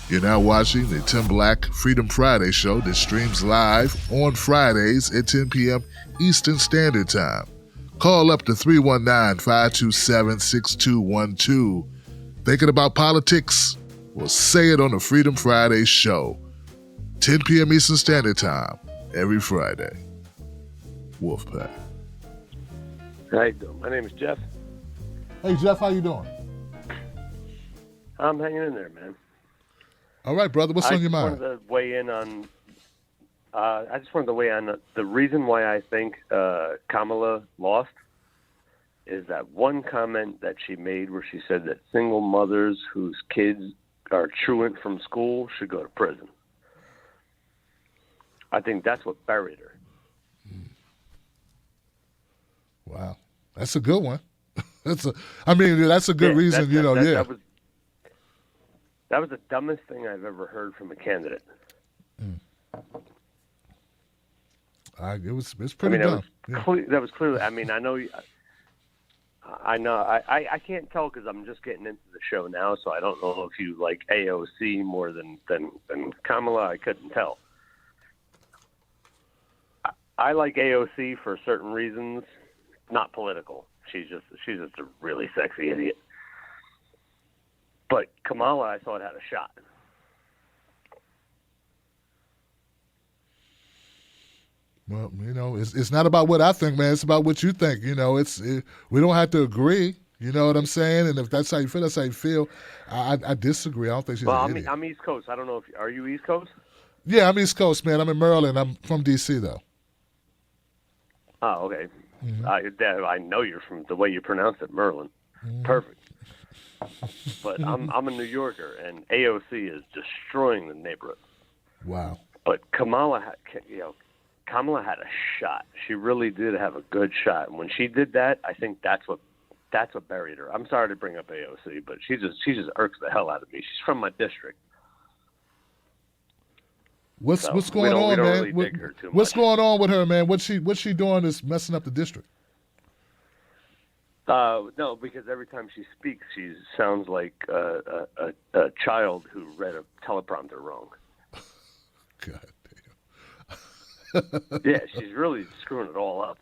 You're now watching the Tim Black Freedom Friday show that streams live on Fridays at 10 p.m. Eastern Standard Time. Call up to 319-527-6212. Thinking about politics? Well, say it on the Freedom Friday show. 10 p.m. Eastern Standard Time, every Friday. Wolfpack. How you doing? My name is Jeff. Hey, Jeff, how you doing? I'm hanging in there, man. All right, brother. What's on your mind? I just wanted to weigh in on the reason why I think Kamala lost is that one comment that she made where she said that single mothers whose kids are truant from school should go to prison. I think that's what buried her. Wow. That's a good one. That's a good reason, That was the dumbest thing I've ever heard from a candidate. It's pretty dumb. That was clearly. I mean, I know. I can't tell because I'm just getting into the show now, so I don't know if you like AOC more than Kamala. I couldn't tell. I like AOC for certain reasons, not political. She's just a really sexy idiot. But Kamala, I thought, had a shot. Well, it's not about what I think, man. It's about what you think. We don't have to agree. You know what I'm saying? And if that's how you feel, that's how you feel. I disagree. I don't think she's an idiot. I'm East Coast. I don't know are you East Coast? Yeah, I'm East Coast, man. I'm in Maryland. I'm from D.C., though. Oh, okay. Mm-hmm. I know you're from the way you pronounce it, Maryland. Mm-hmm. Perfect. But I'm a New Yorker, and AOC is destroying the neighborhood. Wow. But Kamala had a shot. She really did have a good shot, and when she did that, I think that's what buried her. I'm sorry to bring up AOC, but she just irks the hell out of me. She's from my district. What's going on, man? Really what's going on with her, man? What's she doing that's messing up the district? No, because every time she speaks, she sounds like a child who read a teleprompter wrong. God damn. Yeah, she's really screwing it all up.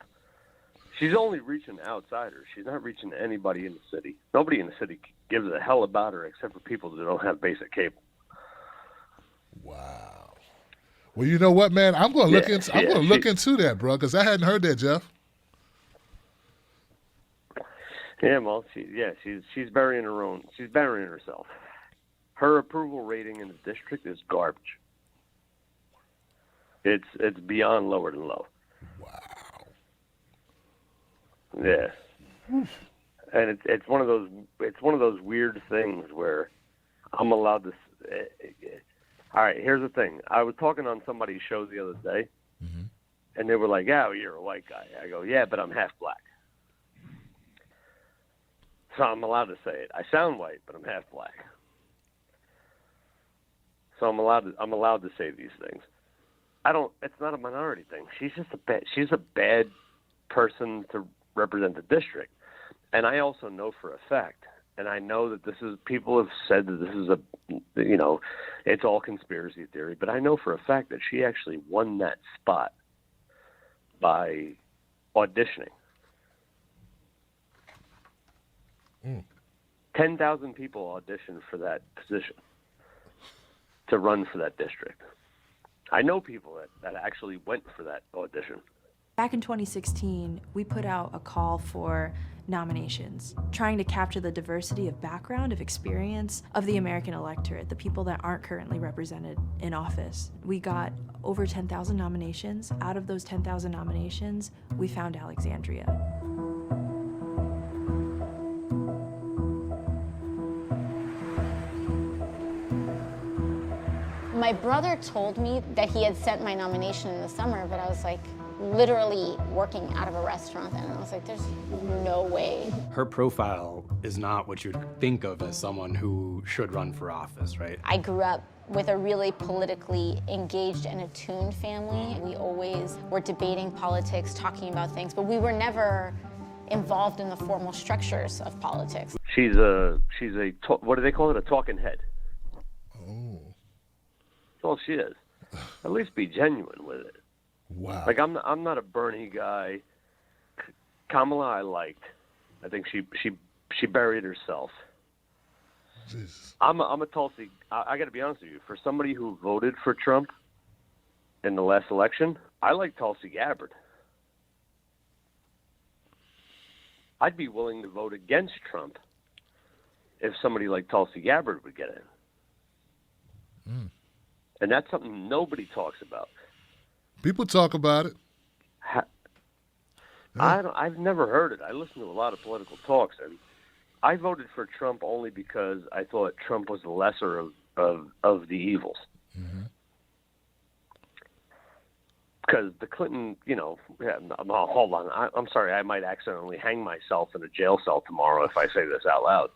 She's only reaching outsiders. She's not reaching anybody in the city. Nobody in the city gives a hell about her except for people that don't have basic cable. Wow. Well, you know what, man? I'm going to look into that, bro, because I hadn't heard that, Jeff. Yeah, well, she's burying her own. She's burying herself. Her approval rating in the district is garbage. It's beyond lower than low. Wow. Yeah. And it's one of those weird things where I'm allowed to. All right, here's the thing. I was talking on somebody's show the other day, mm-hmm. and they were like, "Oh, you're a white guy." I go, "Yeah, but I'm half black." So I'm allowed to say it. I sound white, but I'm half black. So I'm allowed to say these things. It's not a minority thing. She's a bad person to represent the district. And I also know for a fact, and I know that people have said that this is it's all conspiracy theory, but I know for a fact that she actually won that spot by auditioning. 10,000 people auditioned for that position to run for that district. I know people that actually went for that audition. Back in 2016, we put out a call for nominations, trying to capture the diversity of background, of experience of the American electorate, the people that aren't currently represented in office. We got over 10,000 nominations. Out of those 10,000 nominations, we found Alexandria. My brother told me that he had sent my nomination in the summer, but I was like literally working out of a restaurant then, and I was like, there's no way. Her profile is not what you'd think of as someone who should run for office, right? I grew up with a really politically engaged and attuned family. We always were debating politics, talking about things, but we were never involved in the formal structures of politics. She's what do they call it? A talking head. Oh. all she is. At least be genuine with it. Wow. Like I'm not a Bernie guy. Kamala I liked. I think she buried herself. Jesus. I'm a Tulsi. I got to be honest with you. For somebody who voted for Trump in the last election, I like Tulsi Gabbard. I'd be willing to vote against Trump if somebody like Tulsi Gabbard would get in. And that's something nobody talks about. People talk about it. I've never heard it. I listen to a lot of political talks, and I voted for Trump only because I thought Trump was the lesser of the evils. Because the Clinton, hold on. I'm sorry, I might accidentally hang myself in a jail cell tomorrow if I say this out loud.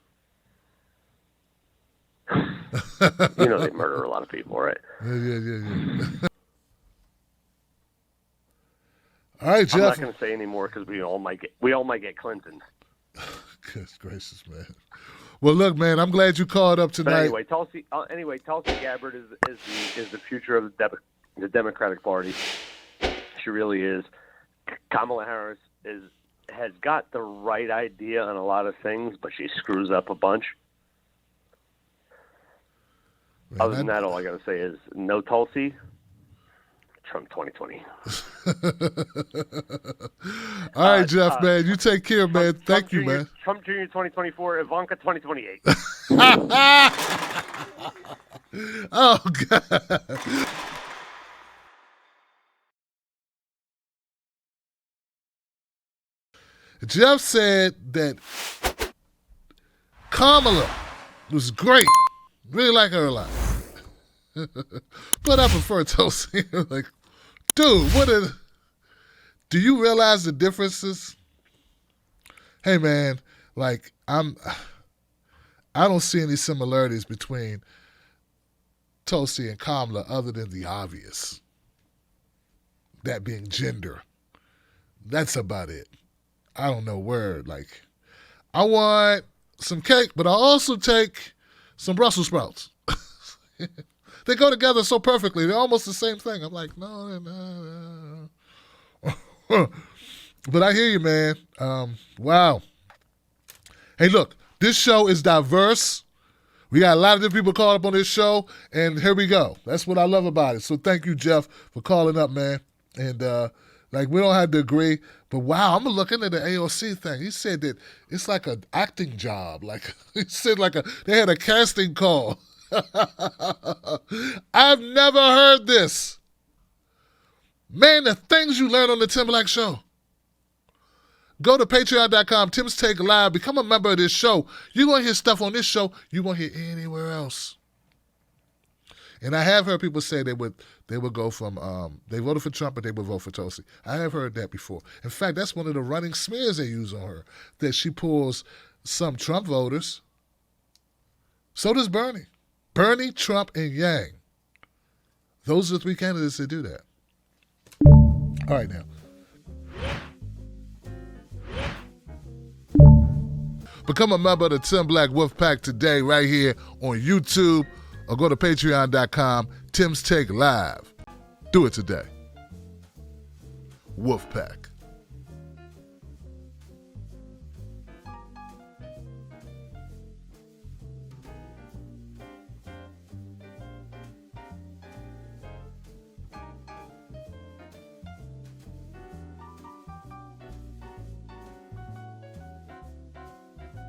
They murder a lot of people, right? Yeah. All right, Jeff. I'm not going to say any more because we all might get Clinton. Goodness gracious, man. Well, look, man, I'm glad you called up tonight. But anyway, Tulsi Gabbard is the future of the Democratic Party. She really is. Kamala Harris has got the right idea on a lot of things, but she screws up a bunch. Man, other than that, all I got to say is no Tulsi, Trump 2020. All right, Jeff, man. You take care, man. Thank you, man. Trump Jr. 2024, Ivanka 2028. Oh, God. Jeff said that Kamala was great. Really like her a lot. But I prefer Tulsi. Like, dude, do you realize the differences? Hey, man, like, I don't see any similarities between Tulsi and Kamala other than the obvious. That being gender. That's about it. I don't know where, like, I want some cake, but I'll also take some Brussels sprouts. They go together so perfectly. They're almost the same thing. I'm like, no. But I hear you, man. Wow. Hey, look, this show is diverse. We got a lot of different people calling up on this show, and here we go. That's what I love about it. So thank you, Jeff, for calling up, man. And, we don't have to agree, but wow, I'm looking at the AOC thing. He said that it's like an acting job. Like, he said they had a casting call. I've never heard this. Man, the things you learn on the Tim Black Show. Go to patreon.com, Tim's Take Live. Become a member of this show. You're going to hear stuff on this show you won't hear anywhere else. And I have heard people say they would go from, they voted for Trump, but they would vote for Tulsi. I have heard that before. In fact, that's one of the running smears they use on her, that she pulls some Trump voters. So does Bernie. Bernie, Trump, and Yang. Those are the three candidates that do that. All right, now. Become a member of the Tim Black Wolf Pack today right here on YouTube, or go to patreon.com, Tim's Take Live. Do it today. Wolf Pack.